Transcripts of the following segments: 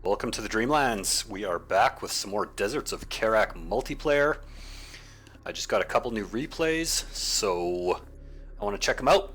Welcome to the Dreamlands. We are back with some more Deserts of Kharak multiplayer. I just got a couple new replays, so I want to check them out.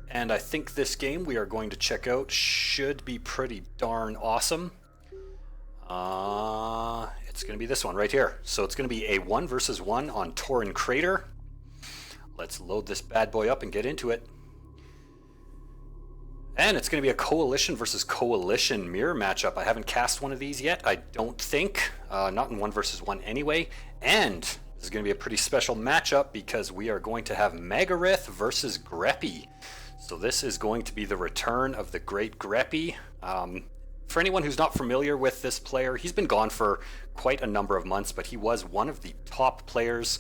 And I think this game we are going to check out should be pretty darn awesome. It's going to be this one right here. So it's going to be a 1 versus 1 on Torin Crater. Let's load this bad boy up and get into it. And it's going to be a coalition versus coalition mirror matchup. I haven't cast one of these yet, I don't think. Not in 1 versus 1 anyway. And this is going to be a pretty special matchup because we are going to have Megarith versus Greippi. So this is going to be the return of the great Greippi. For anyone who's not familiar with this player, he's been gone for quite a number of months, but he was one of the top players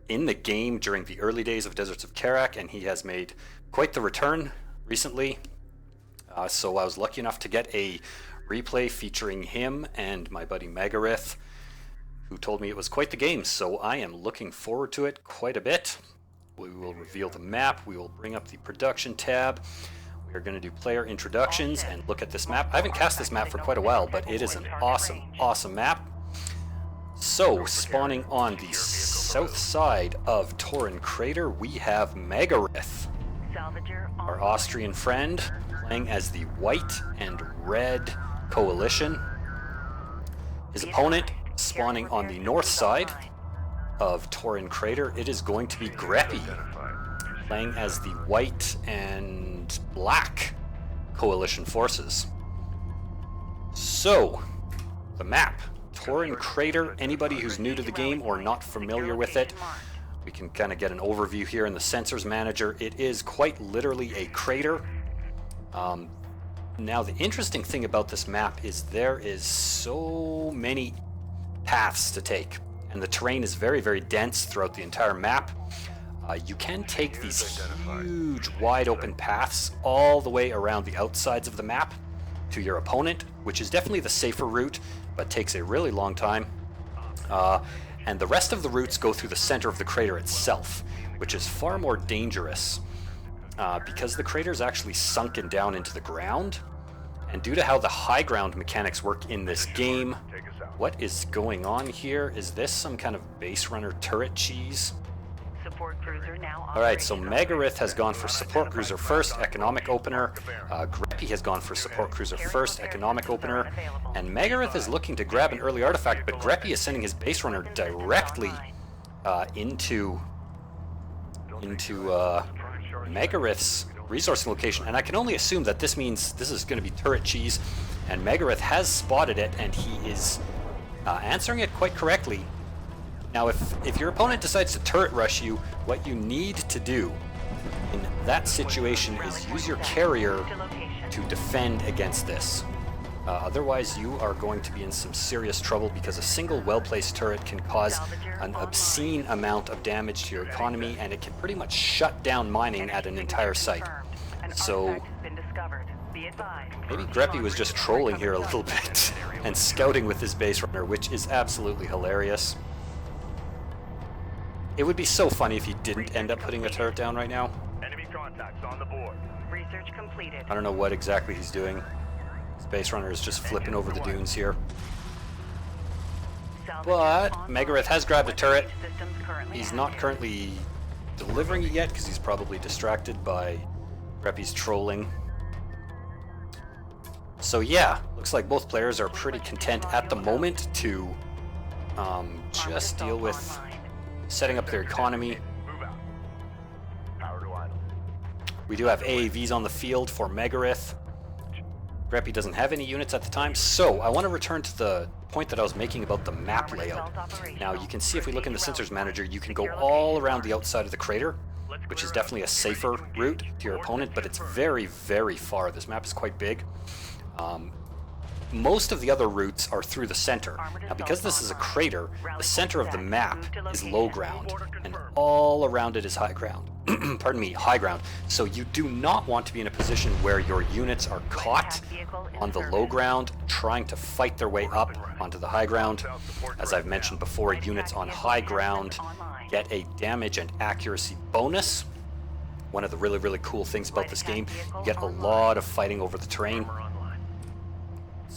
in the game during the early days of Deserts of Kharak, and he has made quite the return recently. So I was lucky enough to get a replay featuring him and my buddy Megarith, who told me it was quite the game, so I am looking forward to it quite a bit. We will reveal the map, we will bring up the production tab, we are going to do player introductions and look at this map. I haven't cast this map for quite a while, but it is an awesome map. So, spawning on the south side of Torin Crater, we have Megarith, our Austrian friend, playing as the white and red coalition. His opponent, spawning on the north side of Torin Crater, it is going to be Greippi, playing as the white and black coalition forces. So, the map, Torin Crater, anybody who's new to the game or not familiar with it, we can kind of get an overview here in the Sensors Manager. It is quite literally a crater. Now the interesting thing about this map is there is so many paths to take, and the terrain is very, very dense throughout the entire map. You can take these huge wide open paths all the way around the outsides of the map to your opponent, which is definitely the safer route, but takes a really long time. And the rest of the routes go through the center of the crater itself, which is far more dangerous because the crater is actually sunken down into the ground. And due to how the high ground mechanics work in this game, what is going on here? Is this some kind of base runner turret cheese? Alright, so Megarith has gone for support cruiser first, economic opener. Greippi has gone for support cruiser first, economic opener. And Megarith is looking to grab an early artifact, but Greippi is sending his base runner directly into Megarith's resourcing location. And I can only assume that this means this is going to be turret cheese, and Megarith has spotted it, and he is answering it quite correctly. Now, if your opponent decides to turret rush you, what you need to do in that situation is use your carrier to defend against this. Otherwise, you are going to be in some serious trouble because a single well-placed turret can cause an obscene amount of damage to your economy, and it can pretty much shut down mining at an entire site. So maybe Greippi was just trolling here a little bit and scouting with his base runner, which is absolutely hilarious. It would be so funny if he didn't end up putting a turret down right now. Enemy contacts on the board. Research completed. I don't know what exactly he's doing. His base runner is just flipping over the dunes here. But Megarith has grabbed a turret. He's not currently delivering it yet because he's probably distracted by Greippi's trolling. So yeah, looks like both players are pretty content at the moment to just deal with setting up their economy. We do have AAVs on the field for Megarith. Greippi doesn't have any units at the time, so I want to return to the point that I was making about the map layout. Now you can see if we look in the Sensors Manager, you can go all around the outside of the crater, which is definitely a safer route to your opponent, but it's very, very far. This map is quite big. Most of the other routes are through the center. Now, because this is a crater, the center of the map is low ground, and all around it is high ground. Pardon me, high ground. So you do not want to be in a position where your units are caught on the low ground, trying to fight their way up onto the high ground. As I've mentioned before, units on high ground get a damage and accuracy bonus. One of the really cool things about this game, you get a lot of fighting over the terrain.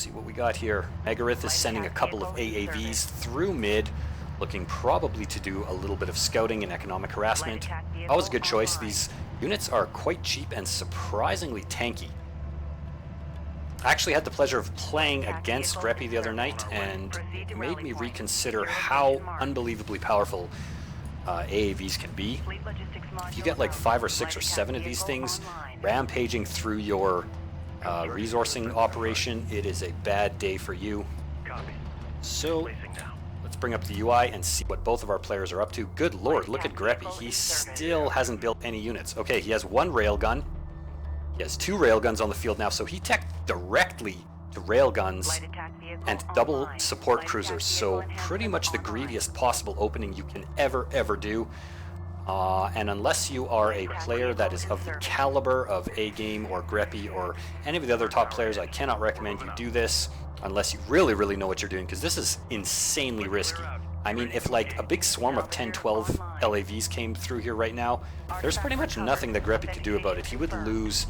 See what we got here. Megarith is sending a couple of AAVs through mid, looking probably to do a little bit of scouting and economic harassment. Always a good choice. These units are quite cheap and surprisingly tanky. I actually had the pleasure of playing against Greippi the other night, and it made me reconsider how unbelievably powerful AAVs can be. If you get like 5 or 6 or 7 of these things rampaging through your resourcing operation, it is a bad day for you. So let's bring up the UI and see what both of our players are up to. Good lord, look at Greippi. He still hasn't built any units. Okay, he has 1 railgun. He has 2 railguns on the field now, so he teched directly to railguns and double support cruisers. So pretty much the greediest possible opening you can ever do. And unless you are a player that is of the caliber of A-Game or Greippi or any of the other top players, I cannot recommend you do this unless you really know what you're doing, because this is insanely risky. I mean, if like a big swarm of 10, 12 LAVs came through here right now, there's pretty much nothing that Greippi could do about it. He would lose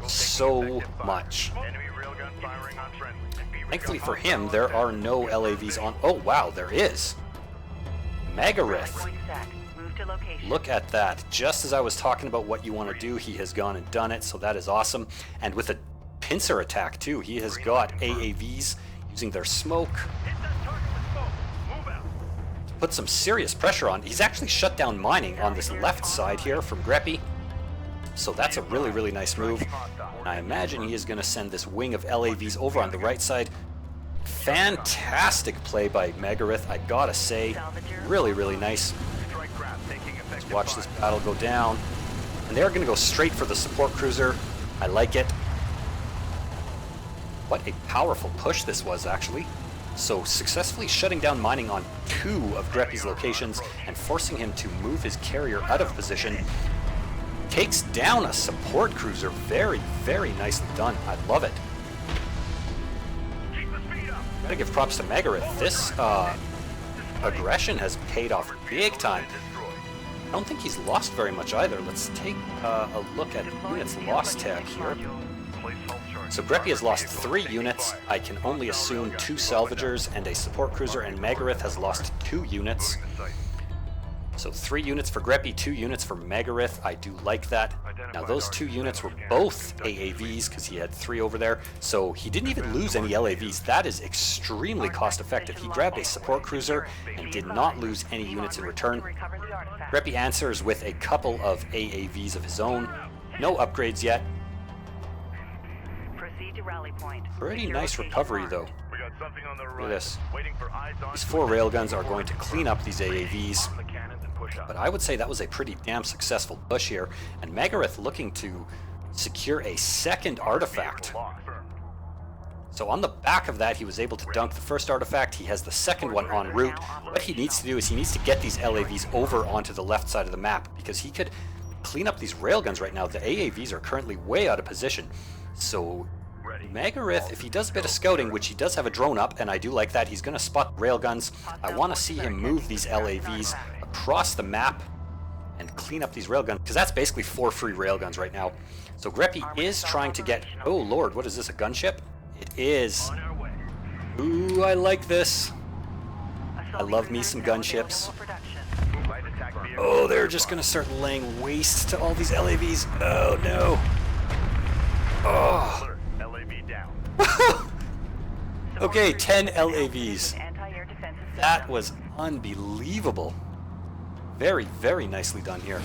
so much. Thankfully for him, there are no LAVs on... Oh wow, there is! Megarith! Look at that. Just as I was talking about what you want to do, he has gone and done it, so that is awesome. And with a pincer attack too, he has got AAVs using their smoke to put some serious pressure on. He's actually shut down mining on this left side here from Greippi, so that's a really nice move. And I imagine he is going to send this wing of LAVs over on the right side. Fantastic play by Megarith, I gotta say. Really nice. Let's watch this battle go down. And they're going to go straight for the support cruiser. I like it. What a powerful push this was, actually. So successfully shutting down mining on 2 of Greippi's locations and forcing him to move his carrier out of position. Takes down a support cruiser. Very nicely done. I love it. Gotta give props to Megarith. This aggression has paid off big time. I don't think he's lost very much either. Let's take a look at units lost tag here. So Greippi has lost 3 units. I can only assume 2 salvagers and a support cruiser, and Megarith has lost 2 units. So 3 units for Greippi, 2 units for Megarith. I do like that. Now those 2 units were both AAVs because he had 3 over there. So he didn't even lose any LAVs. That is extremely cost effective. He grabbed a support cruiser and did not lose any units in return. Greippi answers with a couple of AAVs of his own. No upgrades yet. Pretty nice recovery though. Look at this. These 4 railguns are going to clean up these AAVs. But I would say that was a pretty damn successful push here. And Megarith looking to secure a second artifact. So on the back of that, he was able to dunk the first artifact. He has the second one en route. What he needs to do is he needs to get these LAVs over onto the left side of the map, because he could clean up these railguns right now. The AAVs are currently way out of position. So Megarith, if he does a bit of scouting, which he does have a drone up, and I do like that, he's going to spot railguns. I want to see him move these LAVs across the map and clean up these railguns, because that's basically 4 free railguns right now. So Greippi is trying to get... Oh lord, what is this, a gunship? It is. Ooh, I like this. I love me some gunships. Oh, they're just going to start laying waste to all these LAVs. Oh no. Oh. Okay, 10 LAVs. That was unbelievable. Very nicely done here.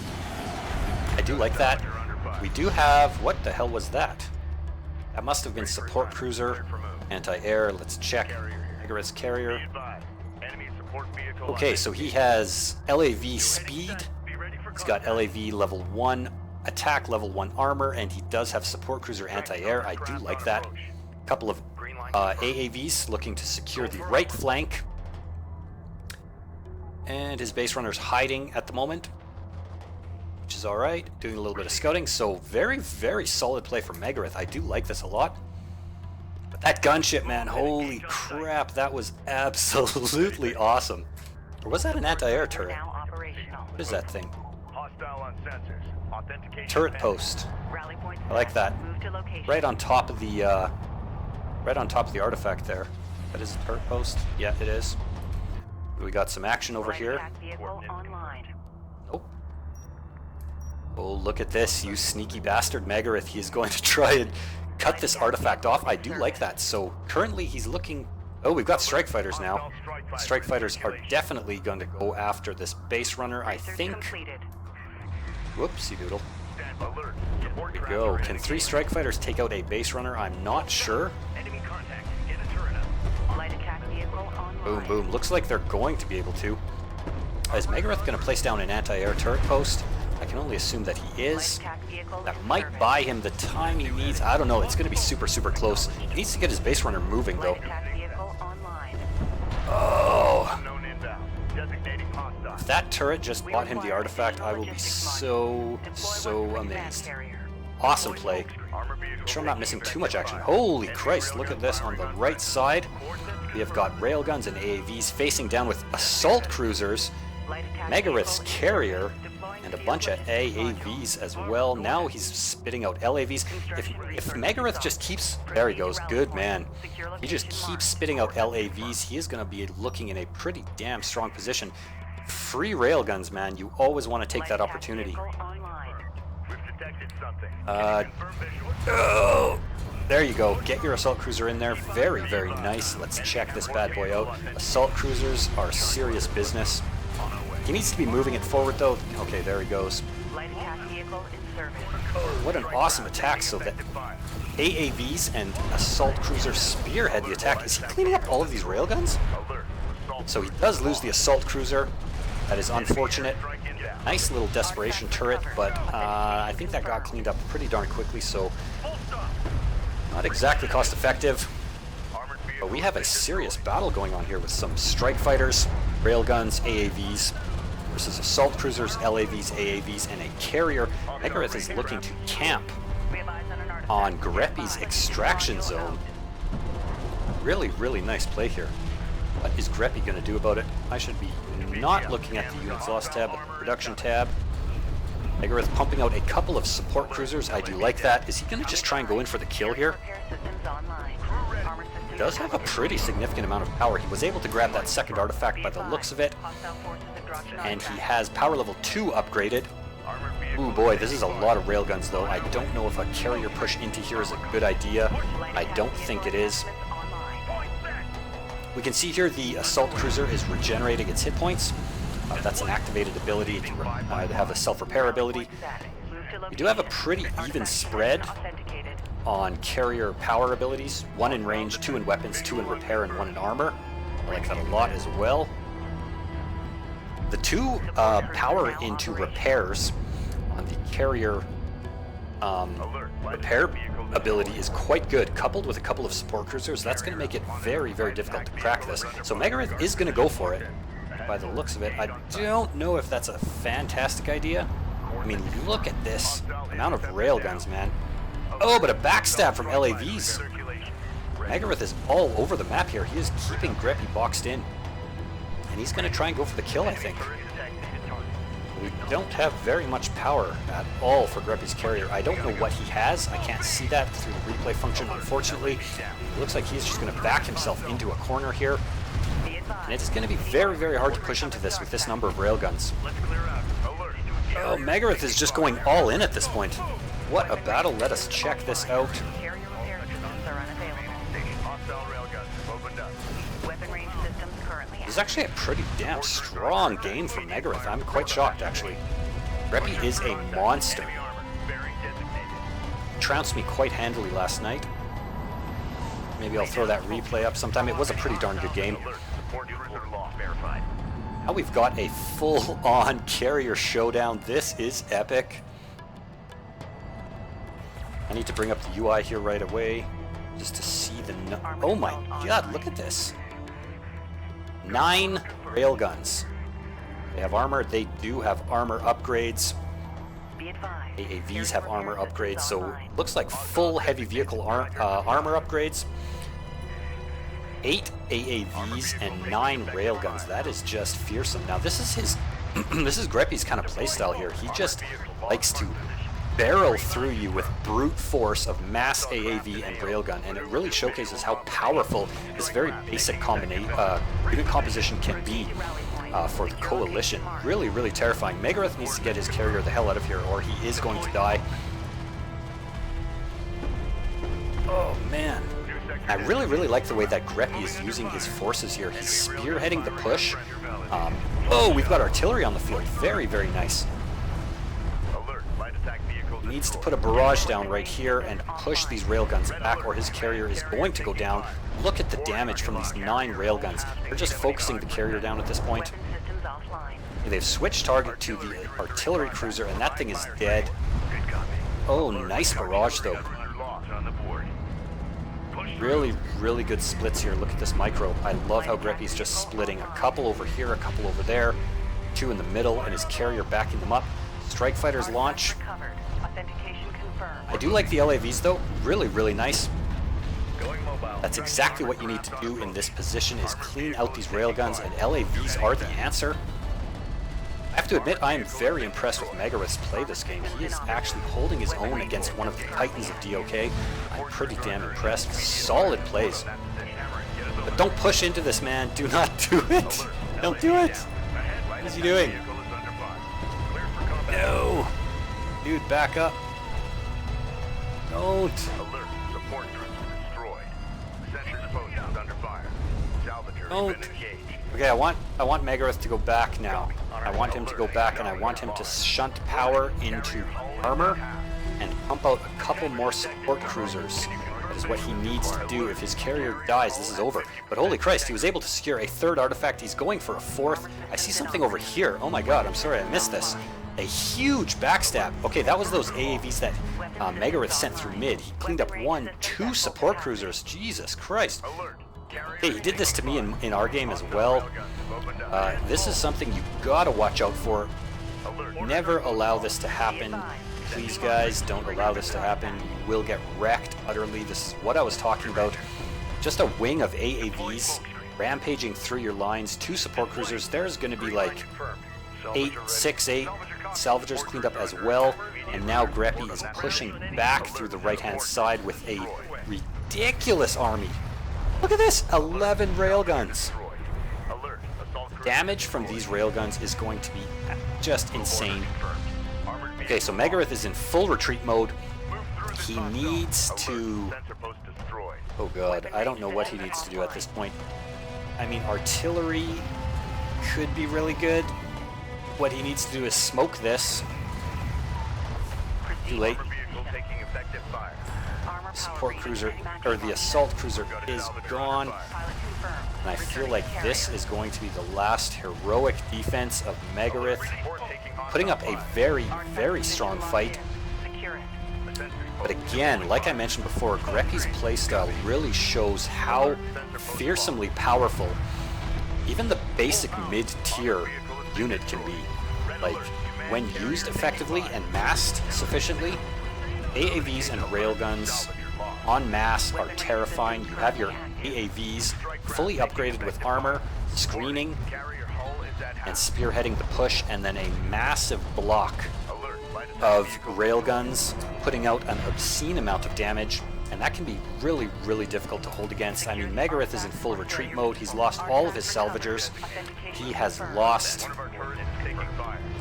I do like that. We do have... What the hell was that? That must have been support cruiser, anti-air. Let's check. Megarith's carrier. Okay, so he has LAV speed. He's got LAV level 1 attack, level 1 armor, and he does have support cruiser anti-air. I do like that. A couple of AAVs looking to secure the right flank. And his base runner's hiding at the moment, which is alright. Doing a little bit of scouting. So very solid play from Megarith. I do like this a lot. But that gunship, man, holy crap, that was absolutely awesome. Or was that an anti-air turret? What is that thing? Turret post. I like that. Right on top of the Right on top of the artifact there. That is a turret post? Yeah, it is. We got some action over here. Nope. Oh, look at this, you sneaky bastard Megarith. He is going to try and cut this artifact off. I do like that. So currently he's looking... Oh, we've got strike fighters now. Strike fighters are definitely going to go after this base runner, I think. Whoopsie doodle. There we go. Can 3 strike fighters take out a base runner? I'm not sure. Boom, boom. Looks like they're going to be able to. Is Megarith going to place down an anti-air turret post? I can only assume that he is. That might buy him the time he needs. I don't know. It's going to be super, super close. He needs to get his base runner moving, though. Oh. If that turret just bought him the artifact, I will be so amazed. Awesome play. Make sure I'm not missing too much action. Holy Christ, look at this on the right side. We have got railguns and AAVs facing down with assault cruisers, Megarith's carrier, and a bunch of AAVs as well. Now he's spitting out LAVs. If Megarith just keeps... There he goes. Good man. He just keeps spitting out LAVs. He is going to be looking in a pretty damn strong position. Free railguns, man. You always want to take that opportunity. Oh, there you go. Get your assault cruiser in there. Very, very nice. Let's check this bad boy out. Assault cruisers are serious business. He needs to be moving it forward, though. Okay, there he goes. What an awesome attack. So that AAVs and assault cruiser spearhead the attack. Is he cleaning up all of these railguns? So he does lose the assault cruiser. That is unfortunate. Nice little desperation turret, but I think that got cleaned up pretty darn quickly, so not exactly cost effective. But we have a serious battle going on here with some strike fighters, railguns, AAVs versus assault cruisers, LAVs, AAVs, and a carrier. Megarith is looking to camp on Greippi's extraction zone. Really, really nice play here. What is Greippi going to do about it? I should be not looking at the units lost tab, but the production tab. Megarith pumping out a couple of support cruisers. I do like that. Is he going to just try and go in for the kill here? He does have a pretty significant amount of power. He was able to grab that second artifact by the looks of it. And he has power level 2 upgraded. Ooh boy, this is a lot of railguns though. I don't know if a carrier push into here is a good idea. I don't think it is. We can see here the assault cruiser is regenerating its hit points. That's an activated ability to have a self-repair ability. We do have a pretty even spread on carrier power abilities. 1 in range, 2 in weapons, 2 in repair, and 1 in armor. I like that a lot as well. The 2 power into repairs on the carrier repair ability is quite good, coupled with a couple of support cruisers. That's going to make it very, very difficult to crack this. So Megarith is going to go for it. By the looks of it, I don't know if that's a fantastic idea. I mean, look at this amount of railguns, man. Oh, but a backstab from LAVs. Megarith is all over the map here. He is keeping Greippi boxed in. And he's going to try and go for the kill, I think. We don't have very much power at all for Greippi's carrier. I don't know what he has. I can't see that through the replay function, unfortunately. It looks like he's just going to back himself into a corner here. And it's going to be very, very hard to push into this with this number of railguns. Oh, Megarith is just going all in at this point. What a battle. Let us check this out. This is actually a pretty damn strong game for Megarith. I'm quite shocked, actually. Greippi is a monster. Trounced me quite handily last night. Maybe I'll throw that replay up sometime. It was a pretty darn good game. Now we've got a full-on carrier showdown. This is epic. I need to bring up the UI here right away just to see the... Oh my god, look at this. 9 railguns. They have armor. They do have armor upgrades. AAVs have armor upgrades, so looks like full heavy vehicle armor upgrades. 8 AAVs and 9 railguns. That is just fearsome. Now this is his, this is Greippi's kind of playstyle here. He just likes to barrel through you with brute force of mass AAV and railgun, and it really showcases how powerful this very basic unit composition can be for the Coalition. Really, really terrifying. Megarith needs to get his carrier the hell out of here, or he is going to die. Oh man. I really, really like the way that Greippi is using his forces here. He's spearheading the push. Oh, we've got artillery on the field. Very, very nice. He needs to put a barrage down right here and push these railguns back, or his carrier is going to go down. Look at the damage from these 9 railguns. They're just focusing the carrier down at this point. They've switched target to the artillery cruiser, and that thing is dead. Oh, nice barrage, though. Really, really good splits here. Look at this micro. I love how Greippi's just splitting. A couple over here, a couple over there, 2 in the middle, and his carrier backing them up. Strike fighters launch. I do like the LAVs though. Really, really nice. That's exactly what you need to do in this position, is clean out these railguns, and LAVs are the answer. I have to admit, I am very impressed with Megarith's play this game. He is actually holding his own against one of the titans of DOK. I'm pretty damn impressed. Solid plays. But don't push into this, man. Do not do it. Don't do it. What is he doing? No. Dude, back up. Don't. Don't. Okay, I want Megarith to go back now. I want him to go back, and I want him to shunt power into armor and pump out a couple more support cruisers. That is what he needs to do. If his carrier dies, this is over. But holy Christ, he was able to secure a 3rd artifact. He's going for a 4th. I see something over here. Oh my god, I'm sorry I missed this. A huge backstab. Okay, that was those AAVs that Megarith sent through mid. He cleaned up 2 support cruisers. Jesus Christ. Hey, he did this to me in our game as well. This is something you gotta watch out for. Never allow this to happen. Please, guys, don't allow this to happen. You will get wrecked utterly. This is what I was talking about. Just a wing of AAVs rampaging through your lines. 2 support cruisers. There's going to be like 8 salvagers cleaned up as well. And now Greippi is pushing back through the right-hand side with a ridiculous army. Look at this! 11 railguns. Damage from these railguns is going to be just insane. Okay, so Megarith is in full retreat mode. He needs to... Oh god, I don't know what he needs to do at this point. I mean, artillery could be really good. What he needs to do is smoke this. Too late. Support cruiser, or the assault cruiser, is gone. And I feel like this is going to be the last heroic defense of Megarith, putting up a very, very strong fight. But again, like I mentioned before, Greippi's playstyle really shows how fearsomely powerful even the basic mid-tier unit can be. Like, when used effectively and massed sufficiently, AAVs and railguns en masse are terrifying. You have your AAVs fully upgraded with armor, screening, and spearheading the push, and then a massive block of railguns putting out an obscene amount of damage, and that can be really, really difficult to hold against. I mean, Megarith is in full retreat mode. He's lost all of his salvagers. He has lost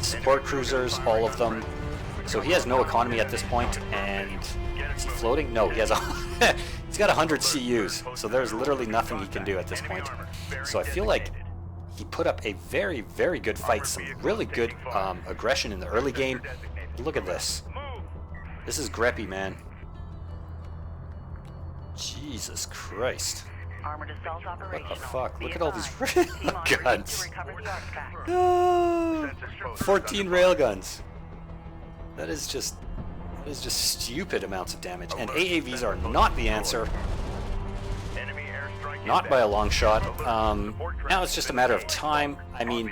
support cruisers, all of them. So he has no economy at this point, and is he floating? No, he has he's got 100 CUs, so there's literally nothing he can do at this point. So I feel like he put up a very, very good fight, some really good aggression in the early game. Look at this. This is Greippi, man. Jesus Christ. What the fuck? Look at all these railguns. No! 14 railguns. That is just stupid amounts of damage. And AAVs are not the answer. Not by a long shot. Now it's just a matter of time. I mean,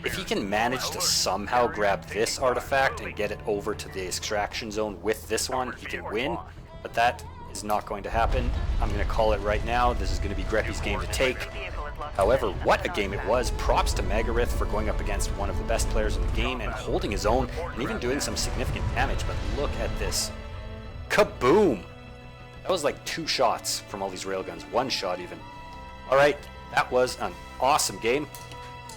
if he can manage to somehow grab this artifact and get it over to the extraction zone with this one, he can win. But that is not going to happen. I'm going to call it right now. This is going to be Greippi's game to take. However, what a game it was. Props to Megarith for going up against one of the best players in the game and holding his own and even doing some significant damage. But look at this. Kaboom! That was like 2 shots from all these railguns. 1 shot even. Alright, that was an awesome game.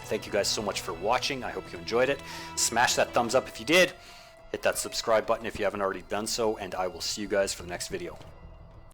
Thank you guys so much for watching. I hope you enjoyed it. Smash that thumbs up if you did. Hit that subscribe button if you haven't already done so. And I will see you guys for the next video.